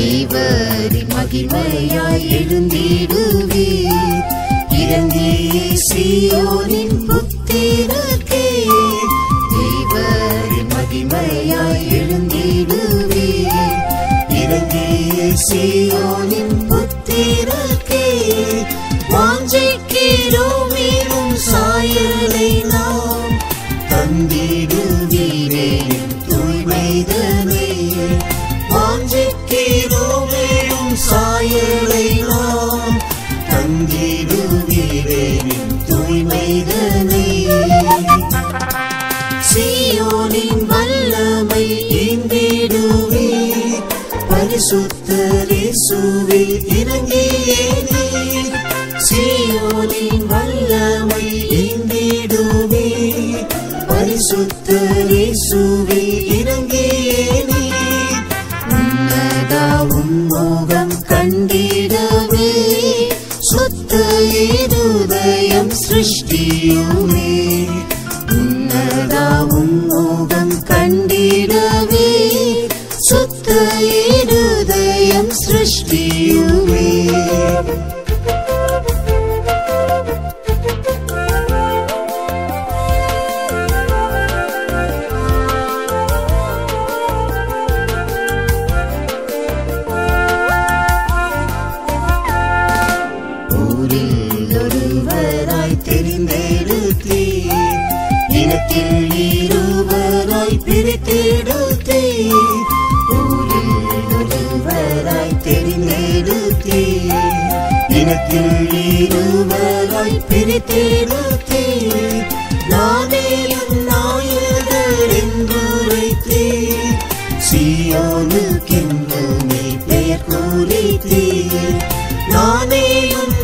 தேவரின் மகிமையாய் எழுந்திடுவீர். இறங்கியே சீயோனின் புத்திரர்க்கே தேவரின் மகிமையாய் எழுந்திடுவீர். இறங்கியே சீயோனின் புத்திரர்க்கே வாஞ்சிக்கிறோம் சாயலை நாம் தந்திடுவீரே தூய்மைதனை. வாஞ்சிக்கிறோம் சாயலை நாம் தந்திடுவீரே தூய்மைதனை. சீயோனின் வல்லமை ஈந்திடுவீர். பரிசுத்தர் இயேசுவில் இறங்கியே நீர். சீயோனின் வல்லமை ஈந்திடுவீர். பரிசுத்தர் இயேசுவில் இறங்கியே நீர். உன்னதாவும் மோகம் கண்டிடவே சுத்த இருதயம் சிருஷ்டியுமே. உன்னதாவும் மோகம் கண்டிடவே சுத்த இருதயம் சிருஷ்டியுமே. இனத்தில் இருவராய் பிரித்தெடுத்தீர். ஊரில் ஒருவராய் தெரிந்தெடுத்தீர். இனத்தில் இருவராய் பிரித்தெடுத்தீர். நானே நாயகர் என்றுரைத்தீர். சீயோனுக்கென்றுமே பெயர் குறித்தீர். நானே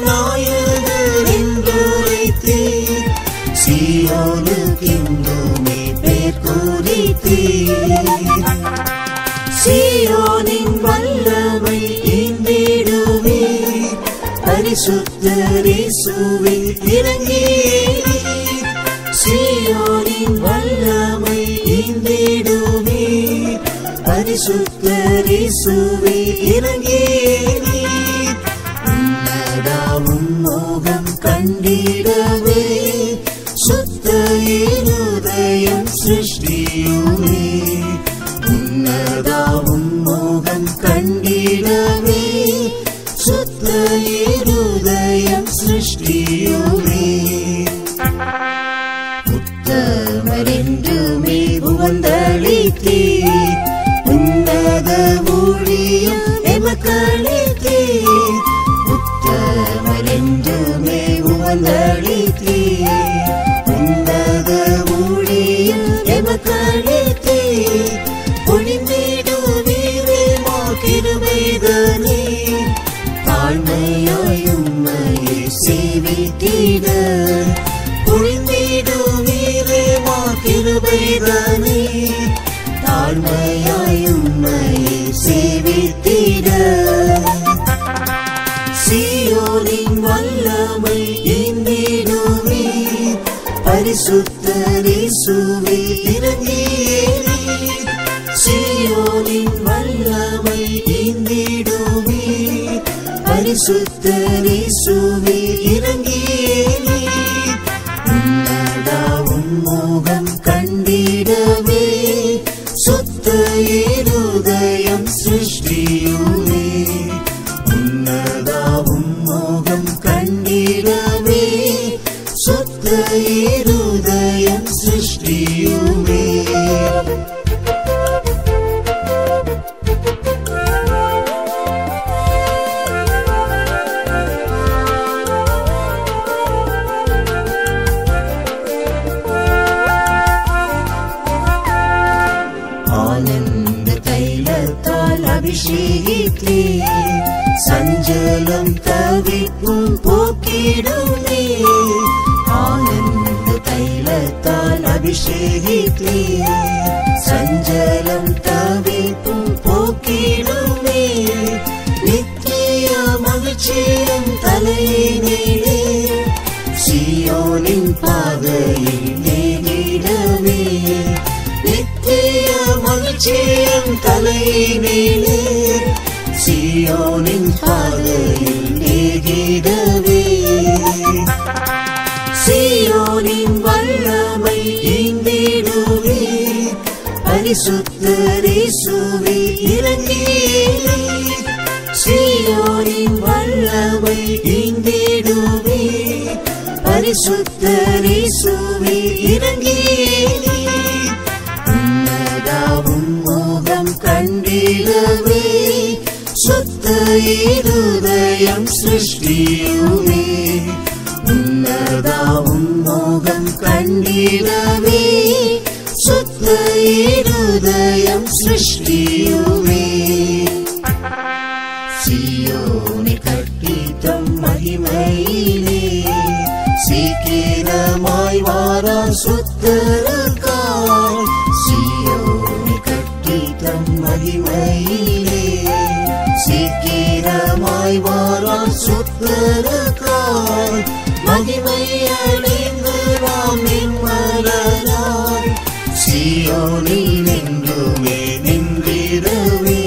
நாயகர் என்றுரைத்தீர். சீயோனுக்கென்றுமே பெயர் குறித்தீர். சீயோனின் வல்லமை ஈந்திடுவீர். பரிசுத்தர் இயேசுவில் இறங்கியே நீர். சீயோனின் வல்லமை ஈந்திடுவீர். பரிசுத்தர் இயேசுவில் இறங்கியே நீர். உன்னதாவும் மோகம் கண்டிடவே சுத்த இருதயம் சிருஷ்டியுமே. உன்னதாவும் மோகம் கண்டிடவே சுத்த இருதயம் சிருஷ்டியுமே. உத்தமரென்றுமே உவந்தளித்தீர். உன்னத ஊழியம் எமக்களித்தீர். உத்தமரென்றுமே உவந்தளித்தீர். உன்னத ஊழியம் எமக்களித்தீர். ஒளிந்திடுவீரே மா கிருபைதனே. தாழ்மையாய் உம்மையை சேவித்திட ஒளிந்திடுவீரே மா கிருபைதனே. தாழ்மையாய் உம்மையை சேவித்திட சீயோனின் வல்லமை ஈந்திடுவீர். பரிசுத்தர் இயேசுவில் இறங்கியே நீர். சீயோனின் வல்லமை ஈந்திடுவீர். பரிசுத்தர் இயேசுவில் இறங்கியே நீர். உன்னதாவும் மோகம் கண்டிடவே சுத்த இருதயம் சிருஷ்டியுமே. உன்னதாவும் மோகம் கண்டிடவே சுத்த இருதயம் சிருஷ்டியுமே. ஆனந்த தைலத்தால் அபிஷேகித்தீர். சஞ்சலம் தவிப்பும் போக்கிடுமே. ஆனந்த தைலத்தால் அபிஷேகித்தீர். சஞ்சலம் தவிப்பும் போக்கிடுமே. நித்திய மகிழ்ச்சியும் தலையினிலே சீயோனின் பாதையில் நேரிடவே. நித்திய மகிழ்ச்சியும் தலையினிலே சியோனின் பாதையில் ஏகிடவே சியோனின் வல்லமை ஈந்திடுவே பரிசுத்தர் இயேசுவே இறங்கியே சியோனின் வல்லமை ஈந்திடுவே பரிசுத்தர் இயேசுவே இறங்கியே உன்னதாவும் மோகம் கண்டிடவே சுத்த இருதயம் சிருஷ்டியுமே உன்னதாவும் மோகம் கண்டிடவே சுத்த இருதயம் சிருஷ்டியுமே சியோனை கட்டி தம் மகிமையிலே சீக்கிரமாய் வாரார் சுத்தருக்காய் சியோனை கட்டி தம் மகிமையிலே சீக்கிரமாய் வாரார் சுத்தருக்காய் மகிமை அடைந்து நாம் நிம்மலராய் சியோனில் நின்றுமே நின்றிடவே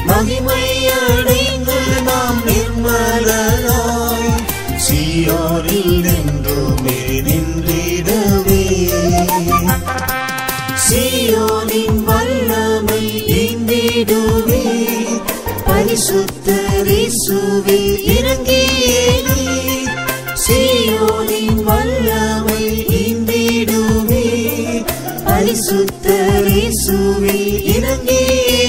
மகிமை அடைந்து நாம் நிம்மலராய் சியோனில் நின்றுமே நின்றிடவே சியோனின் வல்லமை ஈந்திடுவே பரிசுத்தர் இயேசுவே இறங்கியே சியோனின் வல்லமை ஈந்திடுவே பரிசுத்தர் இயேசுவே இறங்கியே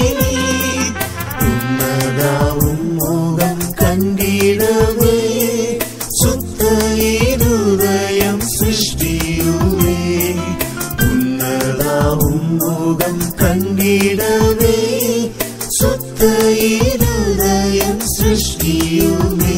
உன்னதாவும் மோகம் கண்டிடவே சுத்த இருதயம் சிருஷ்டியுமே உன்னதாவும் மோகம் கண்டிடவே சுத்த இருதயம் சிருஷ்டியுமே